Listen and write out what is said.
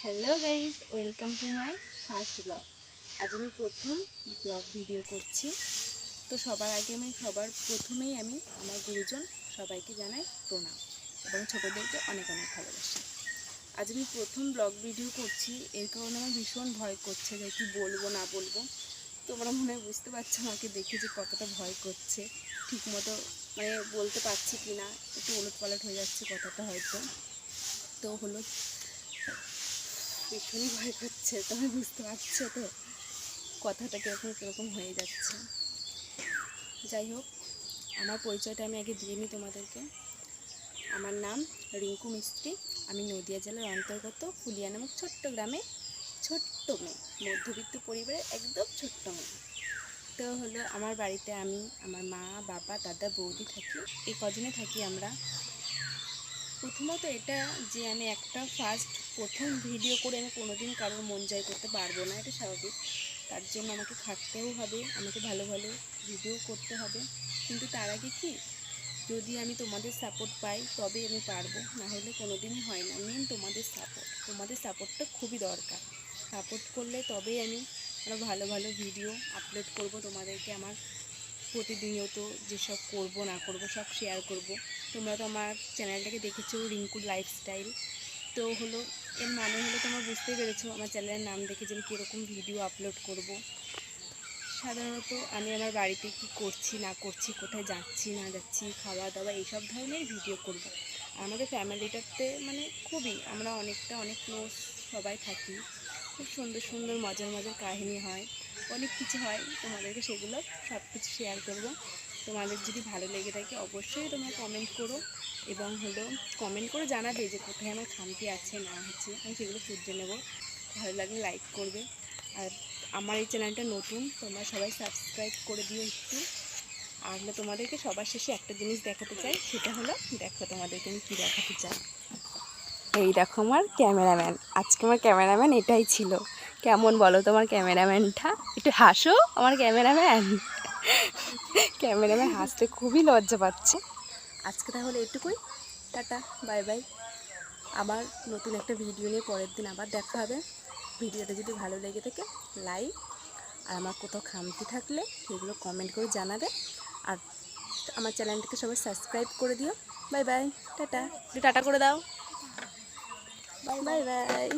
Hello guys, welcome to my first blog. আজ আমি প্রথম ব্লগ ভিডিও করছি। তো সবার আগে সবার প্রথমেই আমি আমার গুরুজন সবাইকে জানাই প্রণাম এবং ছোটোদেরকে অনেক অনেক ভালোবাসি। আজ আমি প্রথম ব্লগ ভিডিও করছি, এর কারণে আমার ভীষণ ভয় করছে যে কী বলবো না বলবো। তোমরা মনে হয় বুঝতে পারছো আমাকে দেখে যে কতটা ভয় করছে, ঠিকমতো বলতে পারছি কি না, একটু ওলটপালট হয়ে যাচ্ছে কথাটা হয়তো। তো হলো ভীষণই ভয় করছে, তুমি বুঝতে পারছো তো কথাটা কীরকম হয়ে যাচ্ছে। যাই হোক, আমার পরিচয়টা আমি আগে দিয়ে নিই তোমাদেরকে। আমার নাম রিঙ্কু মিস্ত্রি। আমি নদিয়া জেলার অন্তর্গত ফুলিয়া নামক ছোট্ট গ্রামে ছোট্ট মেয়ে, মধ্যবিত্ত পরিবারের একদম ছোট্ট মেয়ে। তো হলো আমার বাড়িতে আমি, আমার মা, বাবা, দাদা, বৌদি থাকি। এই কজনে থাকি আমরা। প্রথমত এটা যে আমি প্রথম ভিডিও করে আমি কোনোদিন কারোর মন জয় করতে পারবো না, এটা স্বাভাবিক। তার জন্য আমাকে খাটতেও হবে, আমাকে ভালো ভালো ভিডিও করতে হবে। কিন্তু তার আগে কি, যদি আমি তোমাদের সাপোর্ট পাই তবে আমি পারবো, না হলে কোনো দিনই হয় না। মেন তোমাদের সাপোর্টটা খুবই দরকার। সাপোর্ট করলে তবেই আমি আরও ভালো ভালো ভিডিও আপলোড করব তোমাদেরকে। আমার প্রতিনিয়ত যেসব করব না করব সব শেয়ার করব। তোমরা তো আমার চ্যানেলটাকে দেখেছো, রিঙ্কুর লাইফস্টাইল। তো হলো এর মানে হলো তোমরা বুঝতেই পেরেছো আমার চ্যানেলের নাম দেখে যে আমি কীরকম ভিডিও আপলোড করব। সাধারণত আমি আমার বাড়িতে কি করছি না করছি, কোথায় যাচ্ছি না যাচ্ছি, খাওয়া দাওয়া, এইসব ধরনের ভিডিও করব। আমাদের ফ্যামিলিটাতে আমরা অনেক ক্লোজ সবাই থাকি। খুব সুন্দর সুন্দর মজার মজার কাহিনী হয়, অনেক কিছু হয়। তোমাদেরকে সেগুলো সব কিছু শেয়ার করব। তোমাদের যদি ভালো লেগে থাকে অবশ্যই তোমরা কমেন্ট করো, এবং কমেন্ট করে জানাবে যে কোথায় আমার খামতি আছে না আছে, আমি সেগুলো শুধরে নেব। ভালো লাগলে লাইক করবে। আর আমার এই চ্যানেলটা নতুন, তোমরা সবাই সাবস্ক্রাইব করে দিও একটু। আর তোমাদেরকে সবার শেষে একটা জিনিস দেখাতে চাই, সেটা হলো দেখো তোমাদেরকে আমি কী দেখাতে চাই। এই দেখো আমার ক্যামেরাম্যান, আজকে আমার ক্যামেরাম্যান এটাই ছিল। কেমন বলো তোমার ক্যামেরাম্যানটা? একটু হাসো আমার ক্যামেরাম্যান হাসতে খুবই লজ্জা পাচ্ছে। আজকে তাহলে এটুকুই, টাটা, বাই বাই। আবার নতুন একটা ভিডিও নিয়ে পরের দিন আবার দেখা হবে। ভিডিওটা যদি ভালো লেগে থাকে লাইক, আর আমার কোথাও খামতি থাকলে সেগুলো কমেন্ট করে জানাবে। আর আমার চ্যানেলটাকে সবাই সাবস্ক্রাইব করে দিও। Bye bye, tata. টাটা করে দাও, বাই বাই।